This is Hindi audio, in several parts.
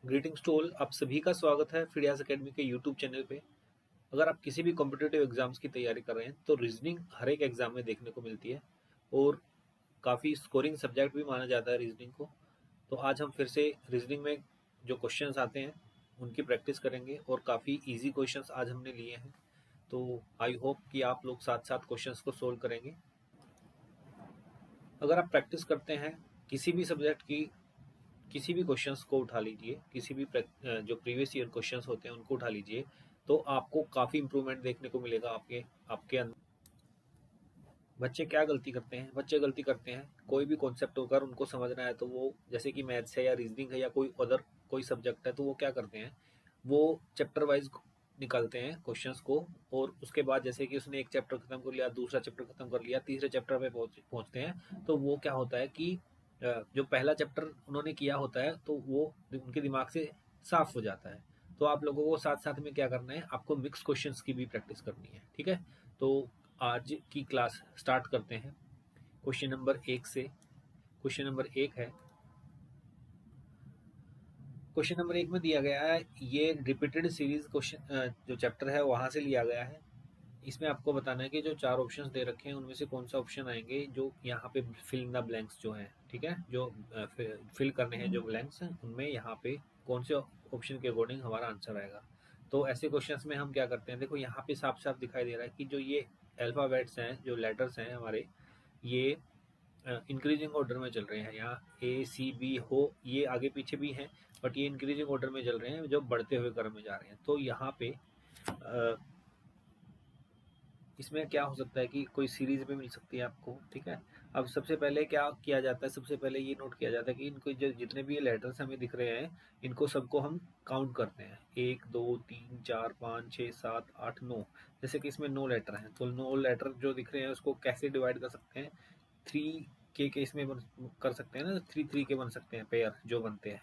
ग्रीटिंग्स टू ऑल, आप सभी का स्वागत है फिडियास एकेडमी के यूट्यूब चैनल पे। अगर आप किसी भी कॉम्पिटिटिव एग्जाम्स की तैयारी कर रहे हैं तो रीजनिंग हर एक एग्जाम में देखने को मिलती है और काफ़ी स्कोरिंग सब्जेक्ट भी माना जाता है रीजनिंग को। तो आज हम फिर से रीजनिंग में जो क्वेश्चंस आते हैं उनकी प्रैक्टिस करेंगे और काफ़ी इजी क्वेश्चंस आज हमने लिए हैं। तो आई होप कि आप लोग साथ साथ क्वेश्चंस को सोल्व करेंगे। अगर आप प्रैक्टिस करते हैं किसी भी सब्जेक्ट की, किसी भी क्वेश्चंस को उठा लीजिए, किसी भी जो प्रीवियस ईयर क्वेश्चंस होते हैं उनको उठा लीजिए, तो आपको काफ़ी इंप्रूवमेंट देखने को मिलेगा आपके आपके अंदर। बच्चे क्या गलती करते हैं? बच्चे गलती करते हैं कोई भी कॉन्सेप्ट होकर उनको समझना है तो वो, जैसे कि मैथ्स है या रीजनिंग है या कोई अदर कोई सब्जेक्ट है, तो वो क्या करते हैं, वो चैप्टर वाइज निकालते हैं क्वेश्चंस को। और उसके बाद जैसे कि उसने एक चैप्टर खत्म कर लिया, दूसरा चैप्टर खत्म कर लिया, तीसरे चैप्टर पे पहुंचते हैं, तो वो क्या होता है कि जो पहला चैप्टर उन्होंने किया होता है तो वो उनके दिमाग से साफ हो जाता है। तो आप लोगों को साथ साथ में क्या करना है, आपको मिक्स क्वेश्चंस की भी प्रैक्टिस करनी है, ठीक है। तो आज की क्लास स्टार्ट करते हैं क्वेश्चन नंबर 1 से। क्वेश्चन नंबर 1 है, क्वेश्चन नंबर 1 में दिया गया है, ये रिपीटेड सीरीज क्वेश्चन जो चैप्टर है वहां से लिया गया है। इसमें आपको बताना है कि जो चार ऑप्शंस दे रखे हैं उनमें से कौन सा ऑप्शन आएंगे जो यहाँ पे फिल इन द ब्लैंक्स जो है, ठीक है, जो फिल करने हैं जो ब्लैंक्स हैं उनमें यहाँ पे कौन से ऑप्शन के अकॉर्डिंग हमारा आंसर आएगा। तो ऐसे क्वेश्चंस में हम क्या करते हैं, देखो यहाँ पे साफ साफ दिखाई दे रहा है कि जो ये अल्फ़ाबेट्स हैं, जो लेटर्स हैं हमारे, ये इंक्रीजिंग ऑर्डर में चल रहे हैं। यहाँ ए सी बी हो, ये आगे पीछे भी हैं, बट ये इंक्रीजिंग ऑर्डर में चल रहे हैं, जो बढ़ते हुए क्रम में जा रहे हैं। तो यहाँ पे इसमें क्या हो सकता है कि कोई सीरीज भी मिल सकती है आपको, ठीक है। अब सबसे पहले क्या किया जाता है, सबसे पहले ये नोट किया जाता है कि इनको जो जितने भी ये लेटर्स हमें दिख रहे हैं, इनको सबको हम काउंट करते हैं, 1 2 3 4 5 6 7 8 9। जैसे कि इसमें 9 लेटर हैं, तो 9 लेटर जो दिख रहे हैं उसको कैसे डिवाइड कर सकते हैं, थ्री के इसमें कर सकते हैं ना, थ्री थ्री के बन सकते हैं पेयर, जो बनते हैं,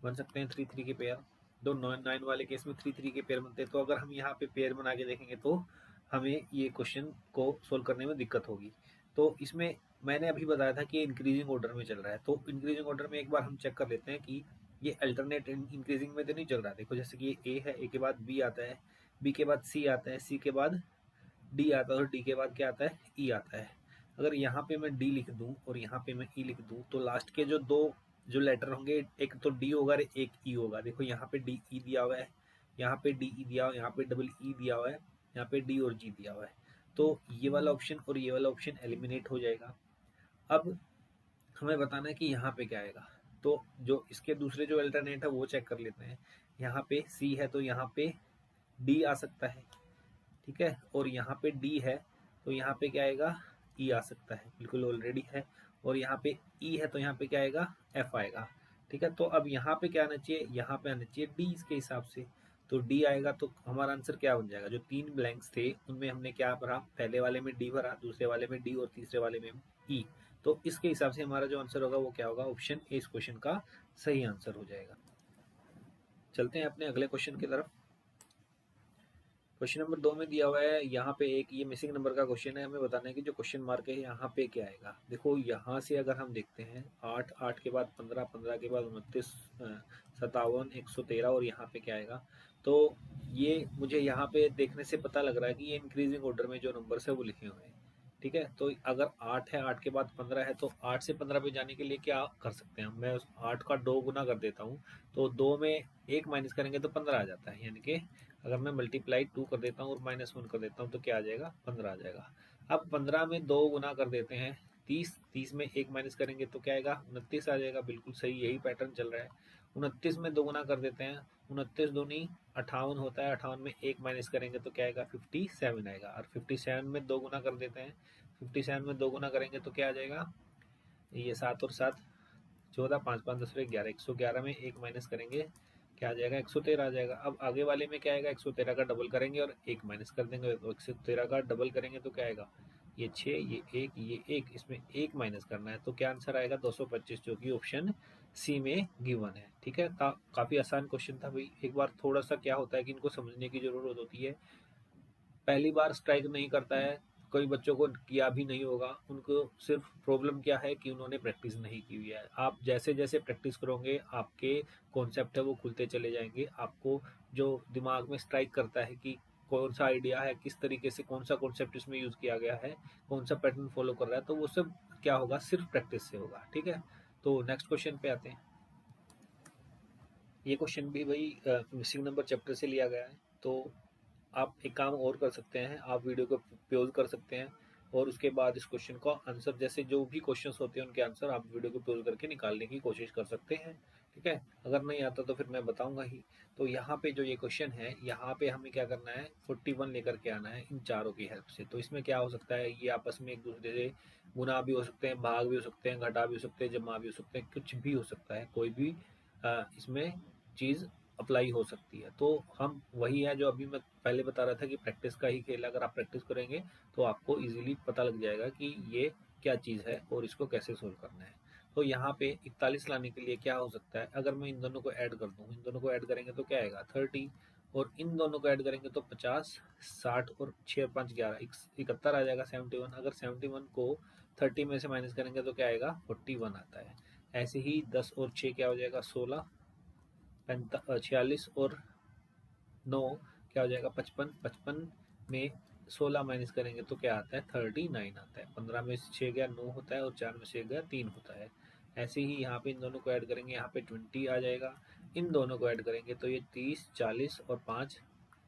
बन सकते हैं थ्री थ्री के पेयर। दो 9 वाले केस में थ्री थ्री के पेयर बनते हैं। तो अगर हम यहाँ पे पेयर बना के देखेंगे तो हमें ये क्वेश्चन को सोल्व करने में दिक्कत होगी। तो इसमें मैंने अभी बताया था कि इंक्रीजिंग ऑर्डर में चल रहा है, तो इंक्रीजिंग ऑर्डर में एक बार हम चेक कर लेते हैं कि ये अल्टरनेट इंक्रीजिंग में तो नहीं चल रहा है। देखो जैसे कि ये ए है, ए के बाद बी आता है, बी के बाद सी आता है, सी के बाद डी आता है और डी के बाद क्या आता है, ई आता है। अगर यहाँ पे मैं डी लिख दूं और यहाँ पे मैं ई लिख दूं तो लास्ट के जो दो जो लेटर होंगे, एक तो डी होगा और एक ई होगा। देखो यहाँ पे डी ई दिया हुआ है, यहाँ पे डी ई दिया हुआ है, यहाँ पे डबल ई दिया हुआ है, यहाँ पे डी और जी दिया हुआ है। तो ये वाला ऑप्शन और ये वाला ऑप्शन एलिमिनेट हो जाएगा। अब हमें बताना है कि यहाँ पे क्या आएगा। तो जो इसके दूसरे जो अल्टरनेट है वो चेक कर लेते हैं। यहाँ पे सी है तो यहाँ पे डी आ सकता है, ठीक है, और यहाँ पे डी है तो यहाँ पे क्या आएगा, ई आ सकता है, बिल्कुल ऑलरेडी है। और यहाँ पे ई है तो यहाँ पे क्या आएगा, एफ आएगा, ठीक है। तो अब यहाँ पे क्या आना चाहिए, यहाँ पे आना चाहिए डी इसके हिसाब से। तो डी आएगा तो हमारा आंसर क्या बन जाएगा, जो तीन ब्लैंक्स थे उनमें हमने क्या भरा, पहले वाले में डी भरा, दूसरे वाले में डी और तीसरे वाले में ई। तो इसके हिसाब से हमारा जो आंसर होगा वो क्या होगा, ऑप्शन ए इस क्वेश्चन का सही आंसर हो जाएगा। चलते हैं अपने अगले क्वेश्चन की तरफ। क्वेश्चन नंबर 2 में दिया हुआ है, यहाँ पे एक ये मिसिंग नंबर का क्वेश्चन है। हमें बताना है कि जो क्वेश्चन मार्क है यहाँ पे क्या आएगा। देखो यहाँ से अगर हम देखते हैं, 8 8 के बाद 15, 15 के बाद 29, 57, 113 और यहाँ पे क्या आएगा। तो ये मुझे यहाँ पे देखने से पता लग रहा है कि ये इंक्रीजिंग ऑर्डर में जो नंबर है वो लिखे हुए हैं, ठीक है। तो अगर 8 है, 8 के बाद 15 है, तो 8 से 15 पे जाने के लिए क्या कर सकते हैं, मैं उस 8 का 2 गुना कर देता हूँ। तो 2 में 1 माइनस करेंगे तो 15 आ जाता है, यानी कि अगर मैं मल्टीप्लाई 2 कर देता हूँ और -1 कर देता हूँ तो क्या आ जाएगा, 15 आ जाएगा। अब 15 में 2 गुना कर देते हैं 30, 30 में 1 माइनस करेंगे तो क्या आएगा, 29 आ जाएगा। बिल्कुल सही, यही पैटर्न चल रहा है। 29 में 2 गुना कर देते हैं, 29 दूनी 58 होता है, 58 में 1 माइनस करेंगे तो क्या आएगा, 57 आएगा। और 57 में 2 गुना कर देते हैं, 57 में 2 गुना करेंगे तो क्या आ जाएगा, ये 7 और 7 14, 5 5 10 11, 111 में 1 माइनस करेंगे क्या आ जाएगा, 113 आ जाएगा। अब आगे वाले में क्या आएगा, 113 का डबल करेंगे और 1 माइनस कर देंगे, तो 113 का डबल करेंगे तो क्या आएगा, ये 6, ये 1, ये 1, इसमें 1 माइनस करना है तो क्या आंसर आएगा, 225, जो कि ऑप्शन सी में गिवन है, ठीक है। काफ़ी आसान क्वेश्चन था भाई। एक बार थोड़ा सा क्या होता है कि इनको समझने की ज़रूरत होती है, पहली बार स्ट्राइक नहीं करता है कई बच्चों को किया भी नहीं होगा, उनको सिर्फ प्रॉब्लम क्या है कि उन्होंने प्रैक्टिस नहीं की हुई है। आप जैसे जैसे प्रैक्टिस करोगे आपके कॉन्सेप्ट है वो खुलते चले जाएंगे। आपको जो दिमाग में स्ट्राइक करता है कि कौन सा आइडिया है, किस तरीके से कौन सा कॉन्सेप्ट इसमें यूज़ किया गया है, कौन सा पैटर्न फॉलो कर रहा है, तो वो सब क्या होगा, सिर्फ प्रैक्टिस से होगा। ठीक है, तो नेक्स्ट क्वेश्चन पे आते हैं। ये क्वेश्चन भी भाई मिसिंग नंबर चैप्टर से लिया गया है। तो आप एक काम और कर सकते हैं, आप वीडियो को पॉज कर सकते हैं और उसके बाद इस क्वेश्चन का आंसर, जैसे जो भी क्वेश्चंस होते हैं उनके आंसर आप वीडियो को पॉज करके निकालने की कोशिश कर सकते हैं। ठीक है, अगर नहीं आता तो फिर मैं बताऊंगा ही। तो यहाँ पे जो ये क्वेश्चन है, यहाँ पे हमें क्या करना है, 41 लेकर के आना है इन चारों की हेल्प से। तो इसमें क्या हो सकता है, ये आपस में एक दूसरे से गुना भी हो सकते हैं, भाग भी हो सकते हैं, घटा भी हो सकते हैं, जमा भी हो सकते हैं, कुछ भी हो सकता है, कोई भी इसमें चीज़ अप्लाई हो सकती है। तो हम वही है जो अभी मैं पहले बता रहा था कि प्रैक्टिस का ही खेल है। अगर आप प्रैक्टिस करेंगे तो आपको इजीली पता लग जाएगा कि ये क्या चीज़ है और इसको कैसे सोल्व करना है। तो यहाँ पे 41 लाने के लिए क्या हो सकता है, अगर मैं इन दोनों को ऐड कर दूँ, इन दोनों को ऐड करेंगे तो क्या आएगा 30, और इन दोनों को ऐड करेंगे तो 50, 60 और 6 और 5 11, 71 आ जाएगा 71। अगर 71 को 30 में से माइनस करेंगे तो क्या आएगा 41 आता है। ऐसे ही 10 और 6 क्या हो जाएगा 16, 46 और 9 क्या हो जाएगा 55, 55 में 16 माइनस करेंगे तो क्या आता है 39 आता है। 15 में से 6 गया 9 होता है और 4 में से 1 गया 3 होता है। ऐसे ही यहाँ पे इन दोनों को ऐड करेंगे, यहाँ पे 20 आ जाएगा। इन दोनों को ऐड करेंगे तो ये 30, 40 और 5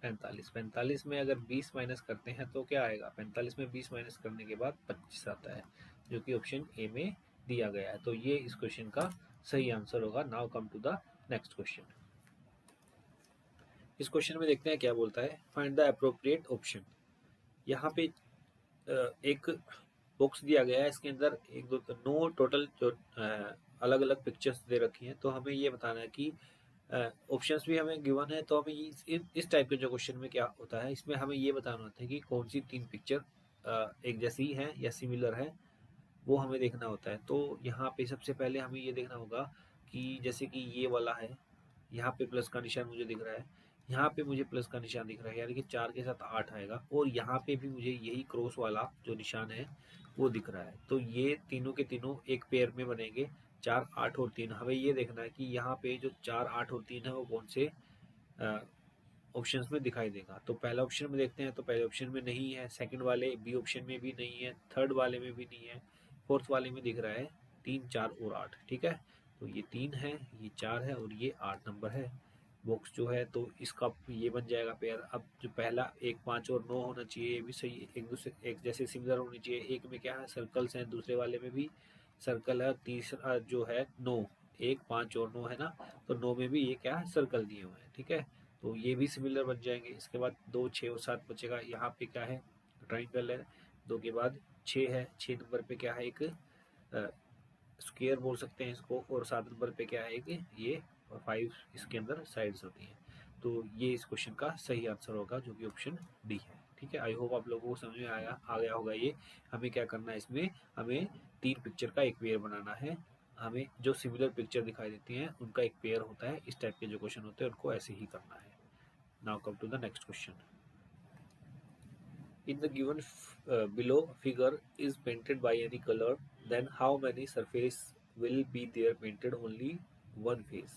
45। 45 में अगर 20 माइनस करते हैं तो क्या आएगा, 45 में 20 माइनस करने के बाद 25 आता है, जो कि ऑप्शन ए में दिया गया है। तो ये इस क्वेश्चन का सही आंसर होगा। Now come to the next question. इस क्वेश्चन में देखते हैं क्या बोलता है, फाइंड द अप्रोप्रिएट ऑप्शन। यहाँ पे एक बॉक्स दिया गया है, इसके अंदर एक दो नो टोटल जो अलग अलग पिक्चर्स दे रखी हैं। तो हमें ये बताना है कि ऑप्शंस भी हमें गिवन है। तो हमें इस टाइप के जो क्वेश्चन में क्या होता है, इसमें हमें ये बताना होता है कि कौन सी 3 पिक्चर एक जैसी है या सिमिलर है, वो हमें देखना होता है। तो यहाँ पे सबसे पहले हमें ये देखना होगा कि जैसे कि ये वाला है, यहाँ पे प्लस का निशान मुझे दिख रहा है, यहाँ पे मुझे प्लस का निशान दिख रहा है, यानी कि 4 के साथ 8 आएगा, और यहाँ पे भी मुझे यही क्रॉस वाला जो निशान है वो दिख रहा है। तो ये तीनों के तीनों एक पेयर में बनेंगे, 4, 8 और 3। हमें ये देखना है कि यहाँ पे जो 4, 8 और 3 है वो कौन से ऑप्शंस में दिखाई देगा। तो पहला ऑप्शन में देखते हैं, तो पहले ऑप्शन में नहीं है, सेकंड वाले बी ऑप्शन में भी नहीं है, थर्ड वाले में भी नहीं है, फोर्थ वाले में दिख रहा है 3, 4 और 8। ठीक है, तो ये 3 है, ये 4 है और ये 8 नंबर है बॉक्स जो है। तो इसका ये बन जाएगा पेयर। अब जो पहला 1, 5 और 9 होना चाहिए, ये भी सही, एक दूसरे एक जैसे सिमिलर होनी चाहिए। एक में क्या है सर्कल्स हैं, दूसरे वाले में भी सर्कल है। तीसरा जो है 9, 1, 5 और 9 है ना, तो 9 में भी ये क्या है सर्कल दिए हुए हैं। ठीक है, तो ये भी सिमिलर बन जाएंगे। इसके बाद 2, 6 और 7 बचेगा। यहाँ पे क्या है ट्राइंगल है, 2 के बाद 6 है, 6 नंबर पे क्या है एक स्क्वायर बोल सकते हैं इसको, और 7 नंबर पे क्या है एक ये, और 5 इसके अंदर साइड्स होती हैं। तो ये इस क्वेश्चन का सही आंसर होगा, जो कि ऑप्शन डी है। ठीक है, आई होप आप लोगों को समझ में आ गया होगा। ये हमें क्या करना है, इसमें हमें 3 पिक्चर का एक पेयर बनाना है। हमें जो सिमिलर पिक्चर दिखाई देती हैं उनका एक पेयर होता है। इस टाइप के जो क्वेश्चन होते हैं उनको ऐसे ही करना है। Now come to the next question. In the given below figure is painted by any color, then how many surface will be there painted only one face,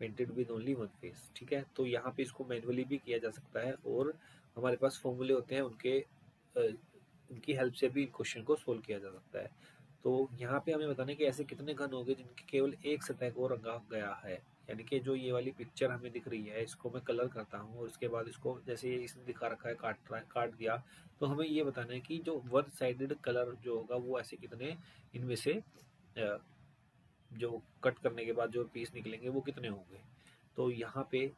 painted with only one face। ठीक है, तो यहाँ पे इसको मैनुअली भी किया जा सकता है, और हमारे पास फॉर्मूले होते हैं, उनकी हेल्प से भी क्वेश्चन को सोल्व किया जा सकता है। तो यहाँ पे हमें बताना है कि ऐसे कितने घन होंगे जिनकी केवल एक सतह को रंगा गया है। यानी कि जो ये वाली पिक्चर हमें दिख रही है, इसको मैं कलर करता हूँ और उसके बाद इसको जैसे इसने दिखा रखा है काट दिया, तो हमें ये बताना है कि जो वन साइडेड कलर जो होगा वो ऐसे कितने इनमें से जो कट करने के बाद जो पीस निकलेंगे वो कितने होंगे। तो यहाँ पे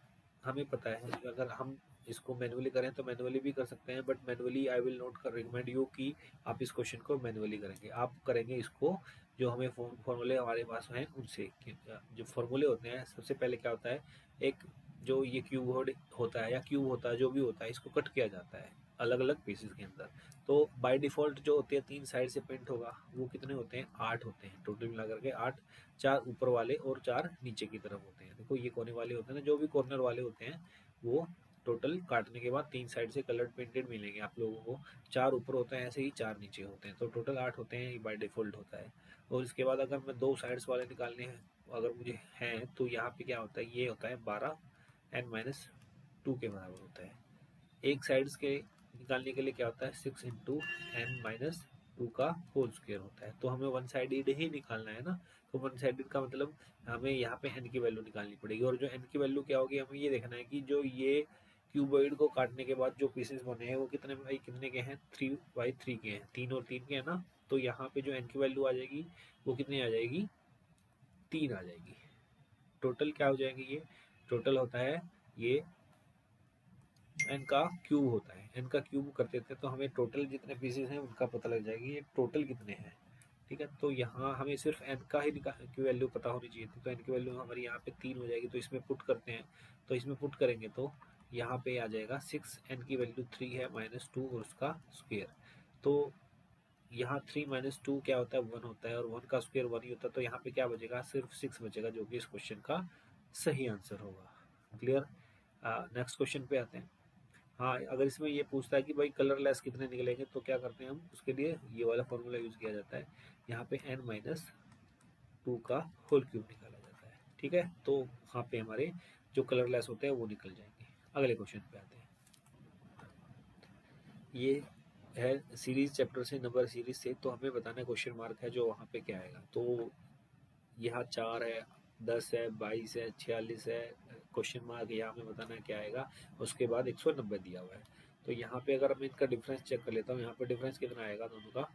हमें पता है कि अगर हम इसको मैनुअली करें तो मैनुअली भी कर सकते हैं, but manually I will not recommend you कि आप इस क्वेश्चन को मैनुअली करेंगे। आप करेंगे इसको जो हमें फॉर्मूले हमारे पास हैं उनसे। जो फॉर्मूले होते हैं, सबसे पहले क्या होता है, एक जो ये क्यूब होता है या क्यूब होता है, जो भी होता है, इसको कट किया जाता है अलग अलग पीसेस के अंदर। तो बाय डिफ़ॉल्ट जो होते हैं 3 साइड से पेंट होगा, वो कितने होते हैं 8 होते हैं टोटल मिला करके 8। 4 ऊपर वाले और 4 नीचे की तरफ होते हैं। देखो ये कोने वाले होते हैं ना, जो भी कॉर्नर वाले होते हैं वो टोटल काटने के बाद 3 साइड से कलर्ड प्रिंटेड मिलेंगे आप लोगों को। 4 ऊपर होते हैं ऐसे ही, 4 नीचे होते हैं, तो टोटल 8 होते हैं, ये बाय डिफ़ॉल्ट होता है। और इसके बाद अगर मैं 2 साइड्स वाले निकालने हैं अगर मुझे हैं, तो यहाँ पे क्या होता है, ये होता है 12 n-2 के बराबर होता है। एक साइड्स के निकालने के लिए क्या होता है, 6 इंटू n-2 का होल स्क्वायर होता है। तो हमें वन साइडेड ही निकालना है ना, तो वन साइडेड का मतलब हमें यहाँ पे n की वैल्यू निकालनी पड़ेगी। और जो n की वैल्यू क्या होगी, हमें ये देखना है कि जो ये क्यूबॉइड को काटने के बाद जो पीसेस बने हैं वो कितने बाई कितने के हैं, 3/3 के हैं, 3 और 3 के हैं ना। तो यहाँ पे जो n की वैल्यू आ जाएगी वो कितनी आ जाएगी, 3 आ जाएगी। टोटल क्या हो जाएंगे, ये टोटल होता है, ये n का क्यूब होता है। n का क्यूब करते थे तो हमें टोटल जितने पीसेस हैं उनका पता लग जाएगी, ये टोटल कितने हैं। ठीक है, तो यहाँ हमें सिर्फ n का ही की वैल्यू पता होनी चाहिए थी, तो n की वैल्यू हमारी यहाँ पे 3 हो जाएगी। तो इसमें पुट करते हैं, तो इसमें पुट करेंगे तो यहाँ पे आ जाएगा 6, n की वैल्यू 3 है, -2 और उसका स्क्वेयर। तो यहाँ 3 - 2 क्या होता है, 1 होता है, और 1 का स्क्वेयर 1 ही होता है। तो यहाँ पे क्या बचेगा, सिर्फ 6 बचेगा, जो कि इस क्वेश्चन का सही आंसर होगा। क्लियर। नेक्स्ट क्वेश्चन पे आते हैं। हाँ, अगर इसमें ये पूछता है कि भाई कलरलेस कितने निकलेंगे, तो क्या करते हैं हम, उसके लिए ये वाला फॉर्मूला यूज़ किया जाता है। यहाँ पे n-2 का होल क्यूब निकाला जाता है। ठीक है, तो वहाँ पे हमारे जो कलरलेस होते हैं वो निकल जाएंगे। अगले क्वेश्चन पे आते हैं। ये है सीरीज चैप्टर से, नंबर सीरीज से, तो हमें बताना है क्वेश्चन मार्क है जो वहाँ पे क्या आएगा। तो यहाँ 4 है, 10 है, 22 है, 46 है, क्वेश्चन मार्क यहाँ हमें बताना है क्या आएगा। उसके बाद 190 दिया हुआ है। तो यहाँ पे अगर मैं इनका डिफरेंस चेक कर लेता हूँ, यहाँ पे डिफरेंस कितना आएगा दोनों का,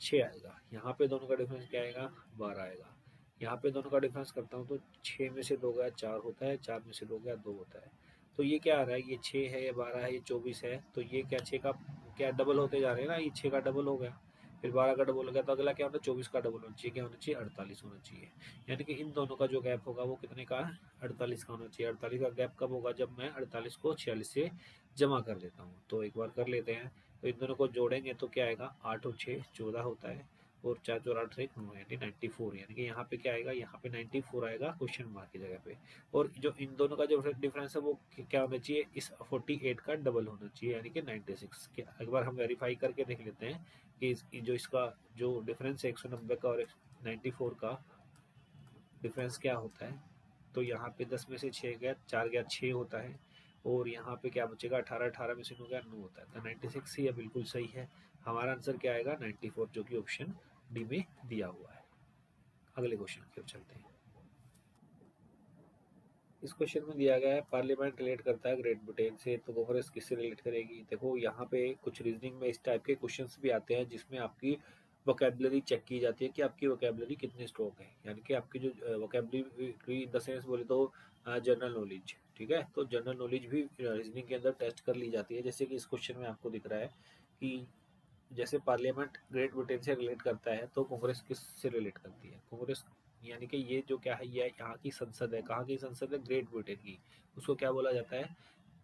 6 आएगा। यहाँ पे दोनों का डिफरेंस क्या आएगा, 12 आएगा। यहाँ पे दोनों का डिफरेंस करता हूँ तो 6 में से 2 गया 4 होता है, 4 में से 2 गया 2 होता है। तो ये क्या आ रहा है, ये 6 है, ये 12 है, ये 24 है। तो ये क्या 6 का क्या डबल होते जा रहे हैं ना, ये 6 का डबल हो गया, फिर 12 का डबल हो गया, तो अगला क्या होना, 24 का डबल होना चाहिए, क्या होना चाहिए, 48 होना चाहिए। यानी कि इन दोनों का जो गैप होगा वो कितने का है, 48 का होना चाहिए। 48 का गैप कब होगा, जब मैं 48 को 46 से जमा कर देता हूँ। तो एक बार कर लेते हैं, तो इन दोनों को जोड़ेंगे तो क्या आएगा, 8 और 6 14 होता है, और 4 और 8 से 9 यानी 94। यानी कि यहाँ पे क्या आएगा, यहाँ पे 94 आएगा क्वेश्चन मार्क की जगह पे। और जो इन दोनों का जो डिफरेंस है वो क्या होना चाहिए, इस 48 का डबल होना चाहिए, यानी कि 96। एक बार हम वेरीफाई करके देख लेते हैं कि जो इसका जो डिफरेंस है 190 का और 94 का डिफरेंस क्या होता है। तो यहाँ पे 10 में से 6 गया, 4 गया 6 होता है, और यहाँ पे क्या बचेगा, 18, 18 में से 9 गया 9 होता है। तो 96 ही है, बिल्कुल सही है। हमारा आंसर क्या आएगा, 94, जो कि ऑप्शन डी में दिया हुआ है। अगले क्वेश्चन की ओर चलते हैं। इस क्वेश्चन में दिया गया है पार्लियामेंट रिलेट करता है ग्रेट ब्रिटेन से, तो कांग्रेस किससे रिलेट करेगी। देखो यहाँ पे कुछ रीजनिंग में इस टाइप के क्वेश्चंस भी आते हैं जिसमें आपकी वोकेबलरी चेक की जाती है कि आपकी वोकेबलरी कितनी स्ट्रॉन्ग है, यानी कि आपकी जो वोकेबलरी इन द सेंस बोले तो जनरल नॉलेज। ठीक है, तो जनरल नॉलेज भी रीजनिंग के अंदर टेस्ट कर ली जाती है। जैसे कि इस क्वेश्चन में आपको दिख रहा है कि जैसे पार्लियामेंट ग्रेट ब्रिटेन से रिलेट करता है, तो कांग्रेस किस से रिलेट करती है, कांग्रेस यानी कि ये जो क्या है, ये यहाँ की संसद है। कहाँ की संसद है, ग्रेट ब्रिटेन की। उसको क्या बोला जाता है,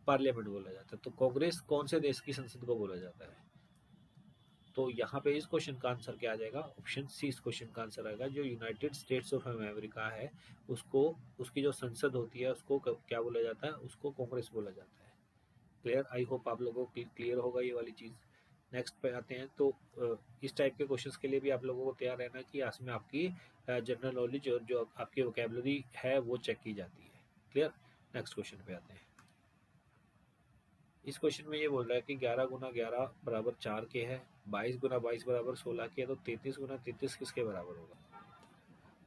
पार्लियामेंट बोला जाता है। तो कांग्रेस कौन से देश की संसद को बोला जाता है। तो यहाँ पे इस क्वेश्चन का आंसर क्या आ जाएगा, ऑप्शन सी इस क्वेश्चन का आंसर आएगा। जो यूनाइटेड स्टेट्स ऑफ अमेरिका है, उसको उसकी जो संसद होती है उसको क्या बोला जाता है, उसको कांग्रेस बोला जाता है। क्लियर, आई होप आप लोगों को क्लियर होगा ये वाली चीज़। नेक्स्ट पे आते हैं, तो इस टाइप के क्वेश्चंस के लिए भी आप लोगों को तैयार रहना कि इसमें आपकी जनरल नॉलेज और जो आपकी वोकेबलरी है वो चेक की जाती है। क्लियर। नेक्स्ट क्वेश्चन पे आते हैं। इस क्वेश्चन में ये बोल रहा है कि 11 गुना 11 बराबर 4 के है, 22 गुना 22 बराबर 16 के है, तो 33 गुना 33 किसके बराबर होगा।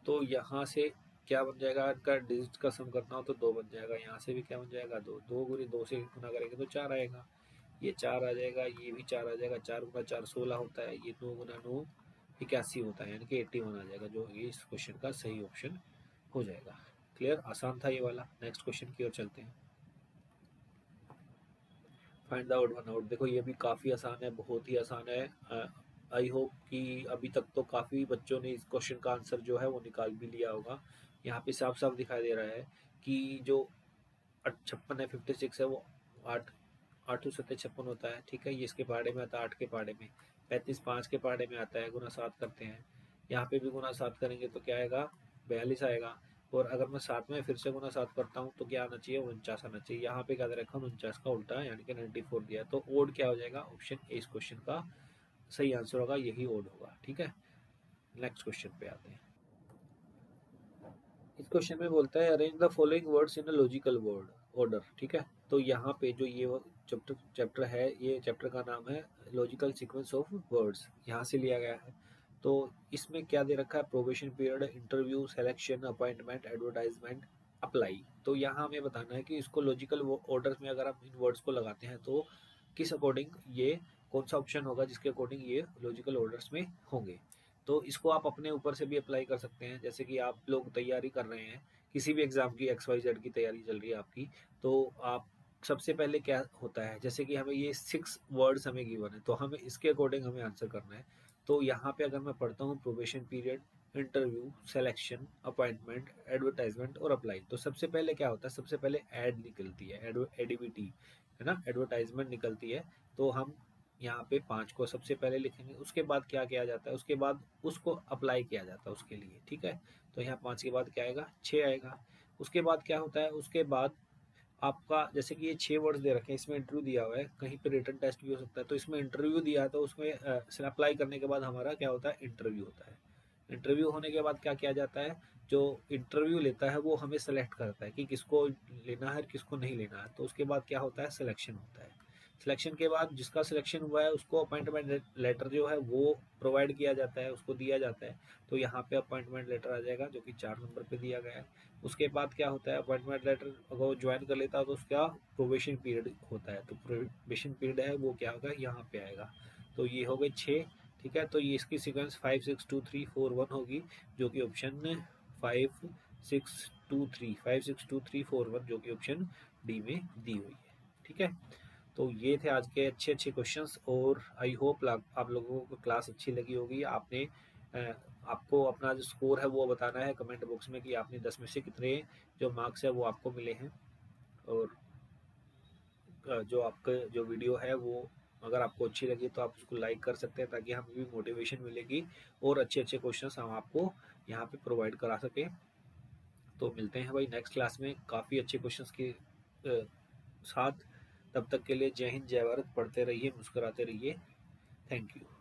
तो यहाँ से क्या बन जाएगा, इनका डिजिट का सम करना हो तो 2 बन जाएगा। यहाँ से भी क्या बन जाएगा, 2। 2 गुनी 2 से गुना करेंगे तो 4 आएगा। ये 4 आ जाएगा, ये भी 4 आ जाएगा। 4 गुना 4 16 होता है, ये 9 गुना 9 81 होता है, यानी कि 81 आ जाएगा, जो ये इस क्वेश्चन का सही ऑप्शन हो जाएगा। क्लियर, आसान था ये वाला। नेक्स्ट क्वेश्चन की ओर चलते हैं। Find out one out. देखो ये भी काफ़ी आसान है, बहुत ही आसान है। आई होप कि अभी तक तो काफ़ी बच्चों ने इस क्वेश्चन का आंसर जो है वो निकाल भी लिया होगा। यहाँ पे साफ साफ दिखाई दे रहा है कि जो 56 है, 56 है, वो 8 8 7 56 होता है। ठीक है, ये इसके पहाड़े में आता है, 8 के पहाड़े में। 35 5 के पहाड़े में आता है, गुना 7 करते हैं। यहाँ पे भी गुना 7 करेंगे तो क्या आएगा, 42 आएगा। और अगर मैं 7 में फिर से गुना 7 करता हूँ तो क्या आना चाहिए, 49 आना चाहिए। यहाँ पे क्या दे रखा है, 49 का उल्टा यानी कि 94 दिया है। तो ओड क्या हो जाएगा, ऑप्शन ए इस क्वेश्चन का सही आंसर होगा, यही ओड होगा। ठीक है, नेक्स्ट क्वेश्चन पे आते हैं। इस क्वेश्चन में बोलता है arrange the following words in a logical word order. ठीक है, तो यहाँ पे जो ये चैप्टर है, ये चैप्टर का नाम है लॉजिकल सीक्वेंस ऑफ वर्ड्स, यहाँ से लिया गया है। तो इसमें क्या दे रखा है, probation period, interview, selection, appointment, advertisement, apply. तो यहाँ हमें बताना है कि इसको लॉजिकल ऑर्डर में अगर आप इन वर्ड्स को लगाते हैं तो किस अकॉर्डिंग ये कौन सा ऑप्शन होगा जिसके अकॉर्डिंग ये लॉजिकल ऑर्डर्स में होंगे। तो इसको आप अपने ऊपर से भी अप्लाई कर सकते हैं। जैसे कि आप लोग तैयारी कर रहे हैं किसी भी एग्जाम की, XYZ की तैयारी चल रही है आपकी, तो आप सबसे पहले क्या होता है, जैसे कि हमें ये 6 वर्ड्स हमें गिवन है तो हमें इसके अकॉर्डिंग हमें आंसर करना है। तो यहाँ पे अगर मैं पढ़ता हूँ probation period, interview, selection, appointment, advertisement और अप्लाई, तो सबसे पहले क्या होता है, सबसे पहले एड निकलती है, एडिविटी है ना, एडवर्टाइजमेंट निकलती है। तो हम यहाँ पे 5 को सबसे पहले लिखेंगे। उसके बाद क्या किया जाता है, उसके बाद उसको अप्लाई किया जाता है उसके लिए। ठीक है, तो यहाँ 5 के बाद क्या आएगा, 6 आएगा। उसके बाद क्या होता है, उसके बाद आपका जैसे कि ये 6 वर्ड्स दे रखे हैं, इसमें इंटरव्यू दिया हुआ है, कहीं पे रिटन टेस्ट भी हो सकता है, तो इसमें इंटरव्यू दिया है तो उसमें अप्लाई करने के बाद हमारा क्या होता है, इंटरव्यू होता है। इंटरव्यू होने के बाद क्या किया जाता है, जो इंटरव्यू लेता है वो हमें सेलेक्ट करता है कि किसको लेना है किसको नहीं लेना है। तो उसके बाद क्या होता है, सिलेक्शन होता है। सिलेक्शन के बाद जिसका सिलेक्शन हुआ है उसको अपॉइंटमेंट लेटर जो है वो प्रोवाइड किया जाता है, उसको दिया जाता है। तो यहाँ पे अपॉइंटमेंट लेटर आ जाएगा जो कि 4 नंबर पे दिया गया है। उसके बाद क्या होता है, अपॉइंटमेंट लेटर अगर वो ज्वाइन कर लेता है तो उसका प्रोबेशन पीरियड होता है। तो प्रोबेशन पीरियड है वो क्या होगा, यहाँ पे आएगा। तो ये हो गए 6। ठीक है, तो ये इसकी सीक्वेंस 5 6 2 3 4 1 होगी, जो कि ऑप्शन 5 6 2 3 5 6 2 3 4 1 जो कि ऑप्शन डी में दी हुई है। ठीक है, तो ये थे आज के अच्छे अच्छे क्वेश्चंस, और आई होप आप लोगों को क्लास अच्छी लगी होगी। आपने आपको अपना जो स्कोर है वो बताना है कमेंट बॉक्स में कि आपने 10 में से कितने जो मार्क्स है वो आपको मिले हैं। और जो आपका जो वीडियो है वो अगर आपको अच्छी लगी तो आप उसको लाइक कर सकते हैं, ताकि हमें भी मोटिवेशन मिलेगी और अच्छे अच्छे क्वेश्चंस हम आपको यहाँ पे प्रोवाइड करा सकें। तो मिलते हैं भाई नेक्स्ट क्लास में काफ़ी अच्छे क्वेश्चंस के साथ। तब तक के लिए जय हिंद, जय भारत, पढ़ते रहिए, मुस्कुराते रहिए। Thank you.